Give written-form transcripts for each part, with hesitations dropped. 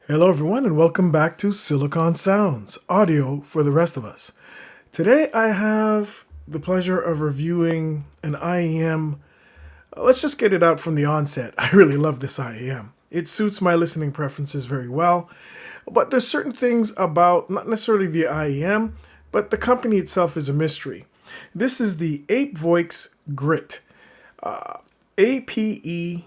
Hello, everyone, and welcome back to Silicon Sounds, audio for the rest of us. Today, I have the pleasure of reviewing an IEM. Let's just get it out from the onset. I really love this IEM. It suits my listening preferences very well, but there's certain things about not necessarily the IEM, but the company itself is a mystery. This is the Apevoix Grit. Apevoix.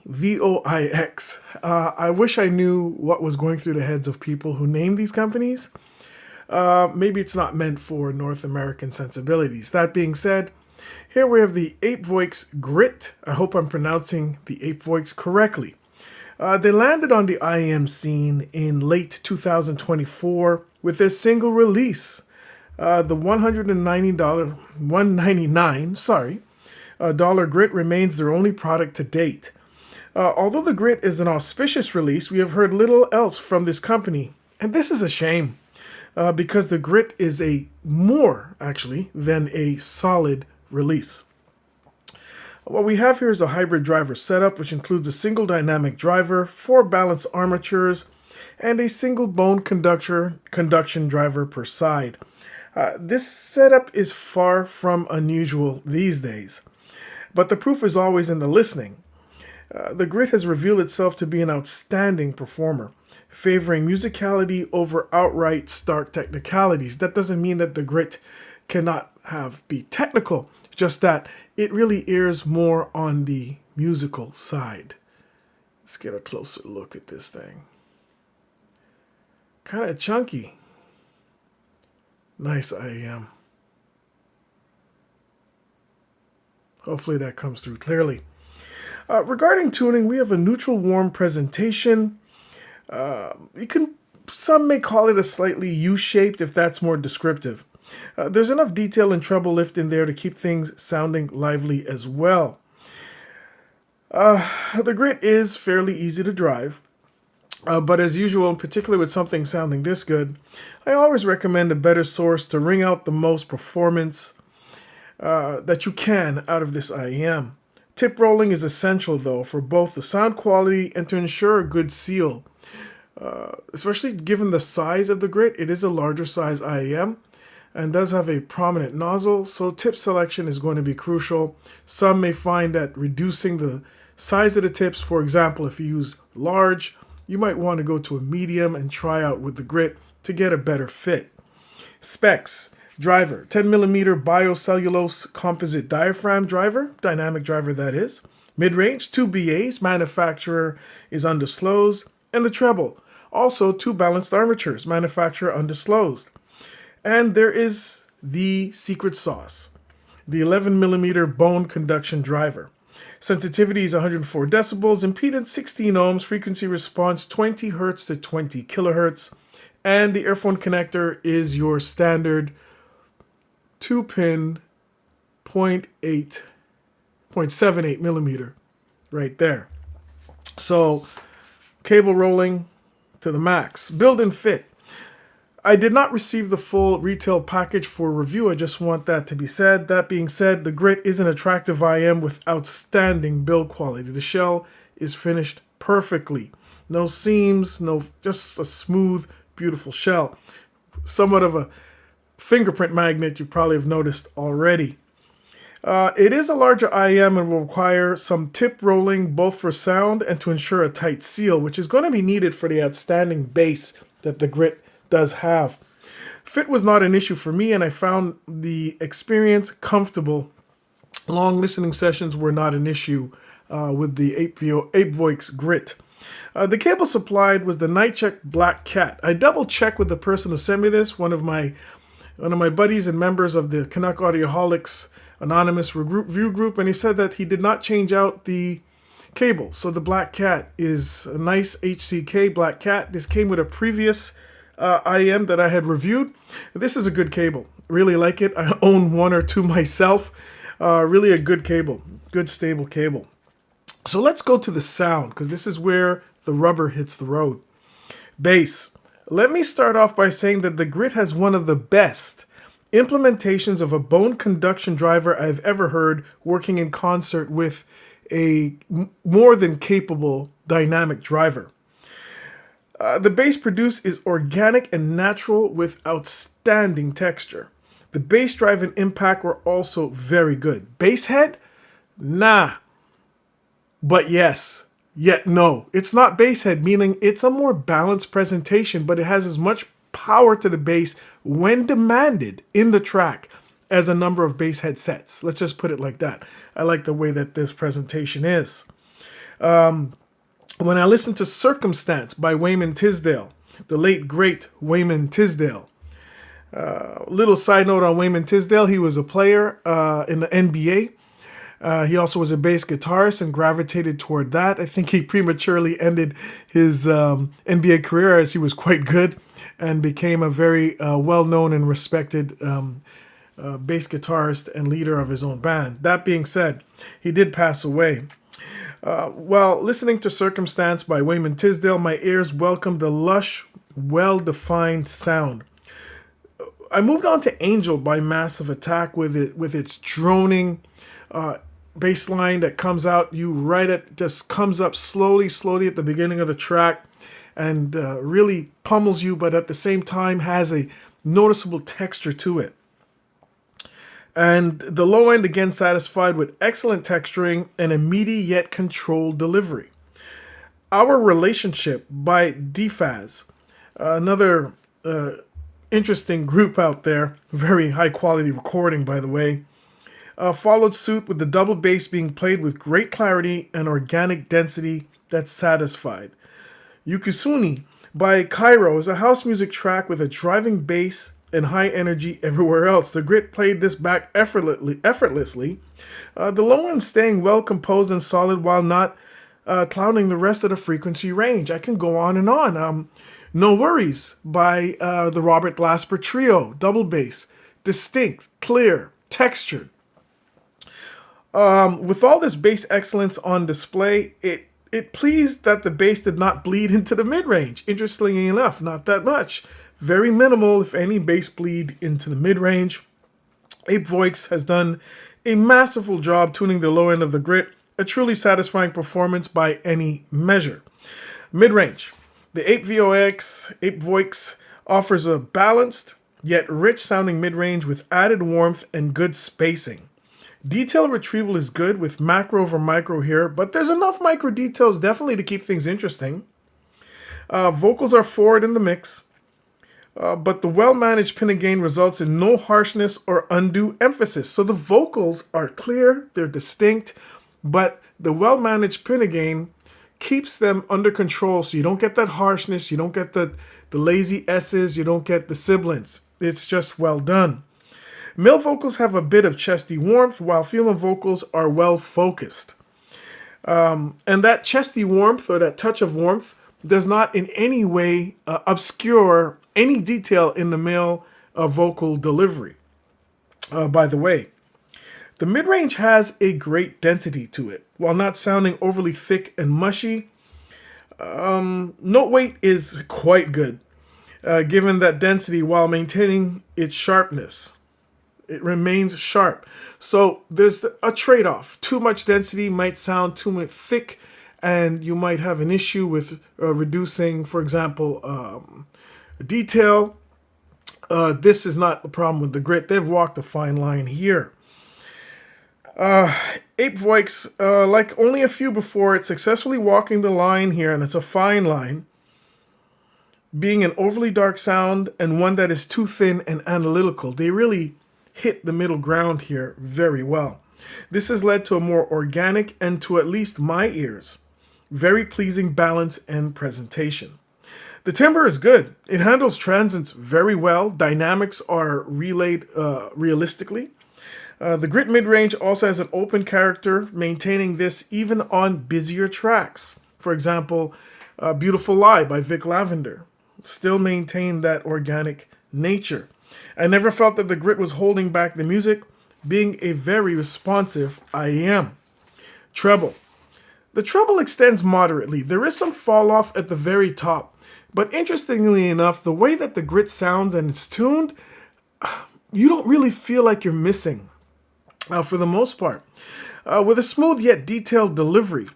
I wish I knew what was going through the heads of people who name these companies. Maybe it's not meant for North American sensibilities. That being said, here we have the Apevoix Grit. I hope I'm pronouncing the Apevoix correctly. They landed on the IEM scene in late 2024 with their single release, the $199 dollar Grit remains their only product to date. Although the Grit is an auspicious release, we have heard little else from this company, and this is a shame because the Grit is a more, actually, than a solid release. What we have here is a hybrid driver setup, which includes a single dynamic driver, 4 balanced armatures, and a single bone conduction driver per side. This setup is far from unusual these days. But the proof is always in the listening. The Grit has revealed itself to be an outstanding performer, favoring musicality over outright stark technicalities. That doesn't mean that the Grit cannot be technical, just that it really errs more on the musical side. Let's get a closer look at this thing. Kind of chunky. Nice IEM. Hopefully that comes through clearly. Regarding tuning, we have a neutral warm presentation. Some may call it a slightly U-shaped if that's more descriptive. There's enough detail and treble lift in there to keep things sounding lively as well. The Grit is fairly easy to drive. But as usual, particularly with something sounding this good, I always recommend a better source to wring out the most performance that you can out of this IEM. Tip rolling is essential, though, for both the sound quality and to ensure a good seal. Especially given the size of the Grit, it is a larger size IEM and does have a prominent nozzle, so tip selection is going to be crucial. Some may find that reducing the size of the tips, for example, if you use large, you might want to go to a medium and try out with the Grit to get a better fit. Specs. Driver, 10mm biocellulose composite diaphragm driver, dynamic driver that is. Mid-range, 2 BAs, manufacturer is undisclosed. And the treble, also 2 balanced armatures, manufacturer undisclosed. And there is the secret sauce, the 11mm bone conduction driver. Sensitivity is 104 decibels, impedance 16 ohms, frequency response 20 Hz to 20 kilohertz. And the earphone connector is your standard 2-pin 0.78 millimeter right there. So cable rolling to the max. Build and fit. I did not receive the full retail package for review. I just want that to be said. That being said, the Grit is an attractive IM with outstanding build quality. The shell is finished perfectly. No seams, just a smooth, beautiful shell. Somewhat of a fingerprint magnet you probably have noticed already. It is a larger IEM and will require some tip rolling both for sound and to ensure a tight seal, which is going to be needed for the outstanding bass that the Grit does have. Fit was not an issue for me, and I found the experience comfortable. Long listening sessions were not an issue with the Apevoix Grit. The cable supplied was the Nightcheck Black Cat. I double checked with the person who sent me this, one of my buddies and members of the Canuck Audioholics Anonymous review group, and he said that he did not change out the cable. So the Black Cat is a nice HCK Black Cat. This came with a previous IM that I had reviewed. This is a good cable. Really like it. I own one or two myself. Really a good cable. Good stable cable. So let's go to the sound, because this is where the rubber hits the road. Bass. Let me start off by saying that the Grit has one of the best implementations of a bone conduction driver I've ever heard working in concert with a more than capable dynamic driver. The bass produced is organic and natural with outstanding texture. The bass drive and impact were also very good. Bass head? Nah. But yes. Yet no. It's not bass head, meaning it's a more balanced presentation, but it has as much power to the bass when demanded in the track as a number of bass head sets. Let's just put it like that. I like the way that this presentation is. When I listen to Circumstance by Wayman Tisdale, the late great Wayman Tisdale. Little side note on Wayman Tisdale, he was a player in the NBA. He also was a bass guitarist and gravitated toward that. I think he prematurely ended his NBA career as he was quite good and became a very well-known and respected bass guitarist and leader of his own band. That being said, he did pass away. While listening to Circumstance by Wayman Tisdale, my ears welcomed the lush, well-defined sound. I moved on to Angel by Massive Attack with its droning bass line that comes out. Just comes up slowly at the beginning of the track and really pummels you, but at the same time has a noticeable texture to it. And the low end again satisfied with excellent texturing and a meaty yet controlled delivery. Our Relationship by DFAS, another interesting group out there, very high quality recording by the way, followed suit with the double bass being played with great clarity and organic density that satisfied. Yukusuni by Cairo is a house music track with a driving bass and high energy everywhere else. The Grit played this back effortlessly. The low end staying well composed and solid while not clouding the rest of the frequency range. I can go on and on. No Worries by the Robert Glasper Trio, double bass, distinct, clear, textured. With all this bass excellence on display, it pleased that the bass did not bleed into the mid-range. Interestingly enough, not that much. Very minimal, if any, bass bleed into the mid-range. Apevoix has done a masterful job tuning the low end of the Grit, a truly satisfying performance by any measure. Mid-range. The Apevoix offers a balanced yet rich-sounding mid-range with added warmth and good spacing. Detail retrieval is good with macro over micro here, but there's enough micro details definitely to keep things interesting. Vocals are forward in the mix. But the well-managed pin and gain results in no harshness or undue emphasis. So the vocals are clear, they're distinct, but the well-managed pin and gain keeps them under control so you don't get that harshness, you don't get the lazy S's, you don't get the sibilants. It's just well done. Male vocals have a bit of chesty warmth, while female vocals are well-focused. And that chesty warmth, or that touch of warmth, does not in any way obscure any detail in the male vocal delivery. By the way, the mid-range has a great density to it. While not sounding overly thick and mushy, note weight is quite good, given that density while maintaining its sharpness. It remains sharp. So there's a trade-off. Too much density might sound too much thick, and you might have an issue with reducing, for example, detail. This is not the problem with the Grit. They've walked a fine line here. Apevoix, like only a few before, it's successfully walking the line here, and it's a fine line, being an overly dark sound and one that is too thin and analytical. They really hit the middle ground here very well. This has led to a more organic and, to at least my ears, very pleasing balance and presentation. The timbre is good. It handles transients very well. Dynamics are relayed realistically. The Grit mid-range also has an open character, maintaining this even on busier tracks. For example, Beautiful Lie by Vic Lavender. Still maintained that organic nature. I never felt that the Grit was holding back the music, being a very responsive IEM. Treble. The treble extends moderately. There is some fall off at the very top. But interestingly enough, the way that the Grit sounds and it's tuned, you don't really feel like you're missing for the most part. With a smooth yet detailed delivery.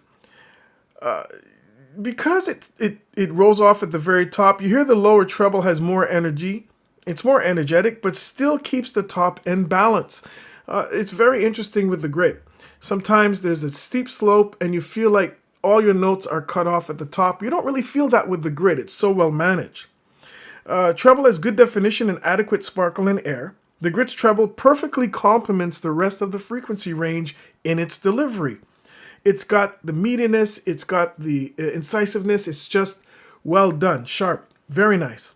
because it rolls off at the very top, you hear the lower treble has more energy. It's more energetic, but still keeps the top end balance. It's very interesting with the grit. Sometimes there's a steep slope and you feel like all your notes are cut off at the top. You don't really feel that with the grit. It's so well managed. Treble has good definition and adequate sparkle in air. The grit's treble perfectly complements the rest of the frequency range in its delivery. It's got the meatiness, it's got the incisiveness, it's just well done, sharp, very nice.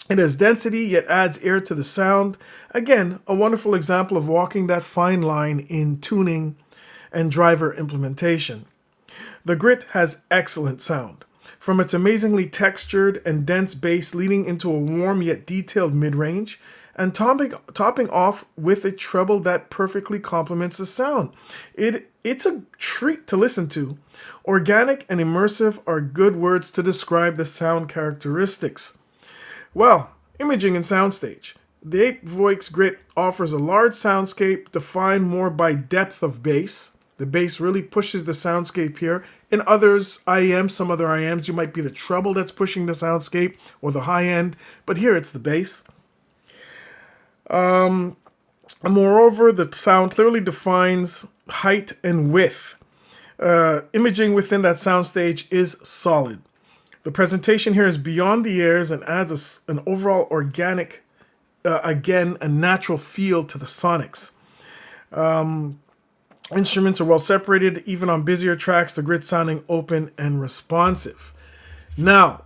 It has density, yet adds air to the sound. Again, a wonderful example of walking that fine line in tuning and driver implementation. The grit has excellent sound. From its amazingly textured and dense bass leading into a warm yet detailed mid-range, and topping off with a treble that perfectly complements the sound. It's a treat to listen to. Organic and immersive are good words to describe the sound characteristics. Well, imaging and soundstage. The Apevoix grit offers a large soundscape defined more by depth of bass. The bass really pushes the soundscape here. In others, some other IMs, you might be the treble that's pushing the soundscape or the high end, but here it's the bass. Moreover, the sound clearly defines height and width. Imaging within that soundstage is solid. The presentation here is beyond the airs and adds an overall organic, again, a natural feel to the sonics. Instruments are well separated, even on busier tracks, the grit sounding open and responsive. Now,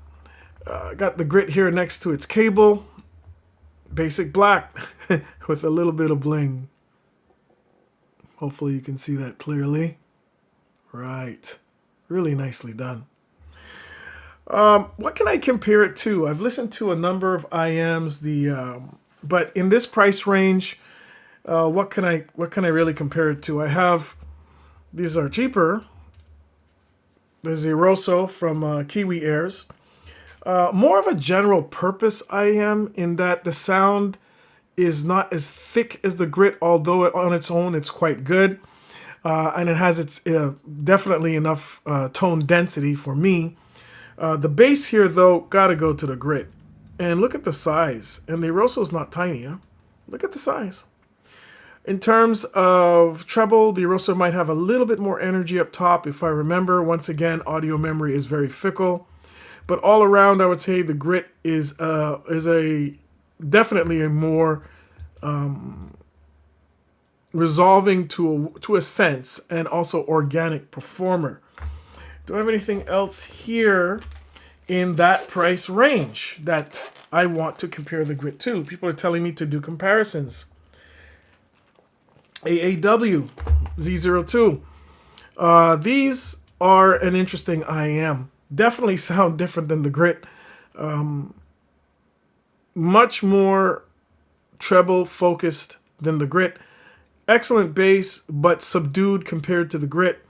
I got the grit here next to its cable. Basic black with a little bit of bling. Hopefully you can see that clearly. Right. Really nicely done. What can I compare it to? I've listened to a number of IMs, but in this price range, what can I really compare it to? These are cheaper. There's the Rosso from Kiwi Airs. More of a general purpose IM in that the sound is not as thick as the grit, although on its own it's quite good. And it has its definitely enough tone density for me. The bass here, though, gotta go to the grit. And look at the size. And the Rosso is not tiny, huh? Look at the size. In terms of treble, the Rosso might have a little bit more energy up top. If I remember, once again, audio memory is very fickle. But all around, I would say the grit is definitely a more resolving to a sense and also organic performer. Do I have anything else here in that price range that I want to compare the grit to? People are telling me to do comparisons. AAW Z02. These are an interesting IM. Definitely sound different than the grit. Much more treble focused than the grit. Excellent bass, but subdued compared to the grit.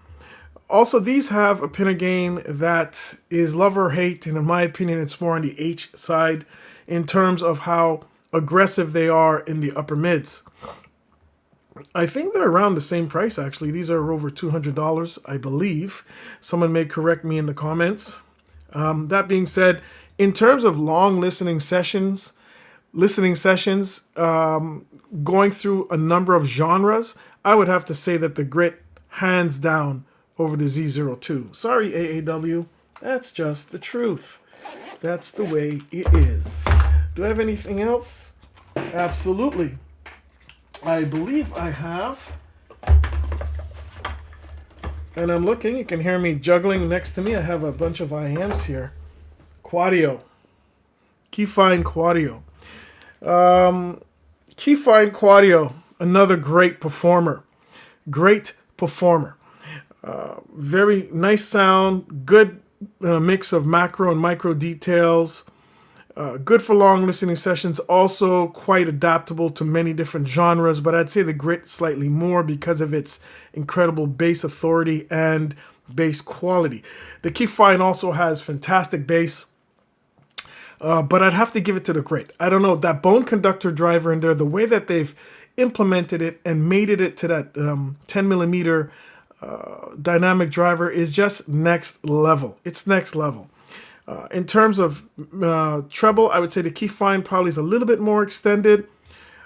Also, these have a pinna gain that is love or hate, and in my opinion, it's more on the H side in terms of how aggressive they are in the upper mids. I think they're around the same price, actually. These are over $200, I believe. Someone may correct me in the comments. That being said, in terms of long listening sessions, going through a number of genres, I would have to say that the grit, hands down, over the Z02. Sorry, AAW. That's just the truth. That's the way it is. Do I have anything else? Absolutely. I believe I have. And I'm looking. You can hear me juggling next to me. I have a bunch of IMs here. Quadio. Keyfine Quadio. Keyfine Quadio. Another great performer. Great performer. Very nice sound. Good mix of macro and micro details. Good for long listening sessions, also quite adaptable to many different genres, but I'd say the grit slightly more because of its incredible bass authority and bass quality. The Keyfine also has fantastic bass, but I'd have to give it to the grit. I don't know, that bone conductor driver in there, the way that they've implemented it and mated it to that 10 millimeter dynamic driver is just next level. It's next level. In terms of treble, I would say the key find probably is a little bit more extended.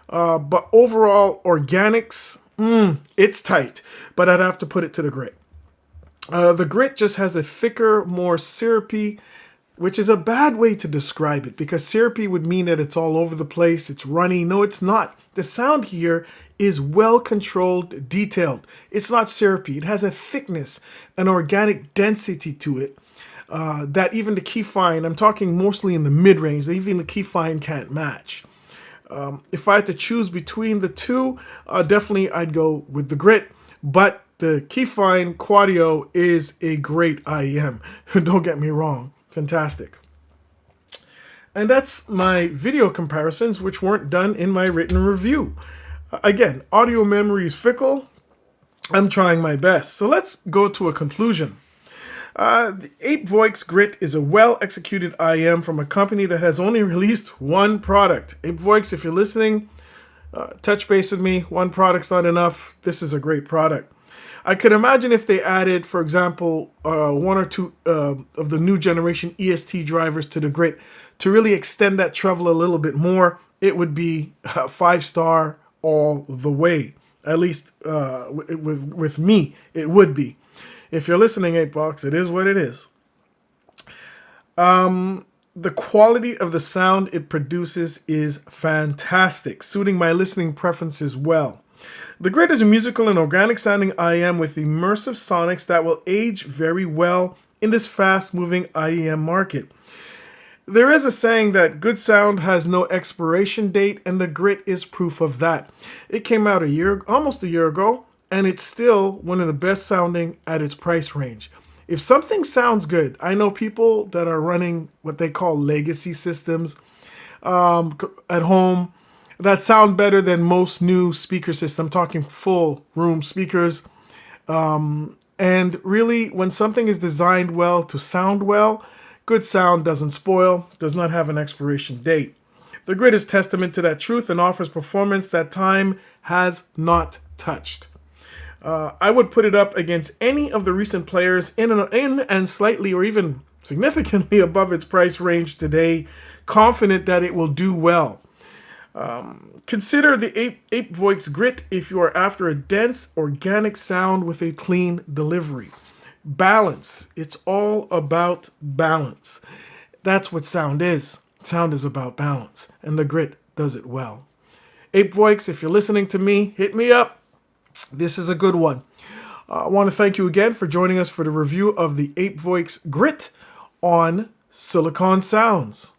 But overall, organics, it's tight. But I'd have to put it to the grit. The grit just has a thicker, more syrupy, which is a bad way to describe it, because syrupy would mean that it's all over the place, it's runny. No, it's not. The sound here is well controlled, detailed. It's not syrupy. It has a thickness, an organic density to it that even the key find, I'm talking mostly in the mid-range, that even the key find can't match. If I had to choose between the two, definitely I'd go with the grit, but the key find Quadio is a great IEM. Don't get me wrong. Fantastic. And that's my video comparisons, which weren't done in my written review. Again, audio memory is fickle. I'm trying my best. So let's go to a conclusion. The Apevoix Grit is a well-executed IEM from a company that has only released one product. Apevoix, if you're listening, touch base with me. One product's not enough. This is a great product. I could imagine if they added, for example, one or two of the new generation EST drivers to the Grit to really extend that treble a little bit more, it would be 5-star all the way. At least with me, it would be. If you're listening, Apevoix, it is what it is. The quality of the sound it produces is fantastic, suiting my listening preferences well. The Grit is a musical and organic sounding IEM with immersive sonics that will age very well in this fast-moving IEM market. There is a saying that good sound has no expiration date, and the Grit is proof of that. It came out almost a year ago, and it's still one of the best sounding at its price range. If something sounds good, I know people that are running what they call legacy systems at home that sound better than most new speaker systems. I'm talking full room speakers. And really, when something is designed well to sound well, good sound doesn't spoil, does not have an expiration date. The Grit is testament to that truth and offers performance that time has not touched. I would put it up against any of the recent players in and slightly or even significantly above its price range today, confident that it will do well. Consider the Apevoix Grit if you are after a dense, organic sound with a clean delivery. Balance. It's all about balance. That's what sound is. Sound is about balance, and the Grit does it well. Apevoix, if you're listening to me, hit me up. This is a good one. I want to thank you again for joining us for the review of the Apevoix Grit on Silicon Sounds.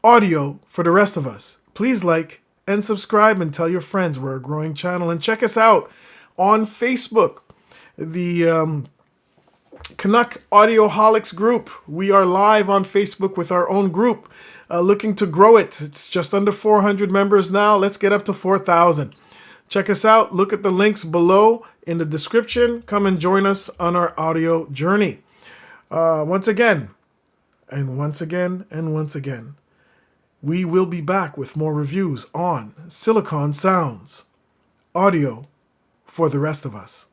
Audio for the rest of us. Please like and subscribe and tell your friends. We're a growing channel. And check us out on Facebook, the Canuck Audioholics group. We are live on Facebook with our own group, looking to grow it. It's just under 400 members now. Let's get up to 4,000. Check us out. Look at the links below in the description. Come and join us on our audio journey. Once again, and once again, and once again, we will be back with more reviews on Silicon Sounds. Audio for the rest of us.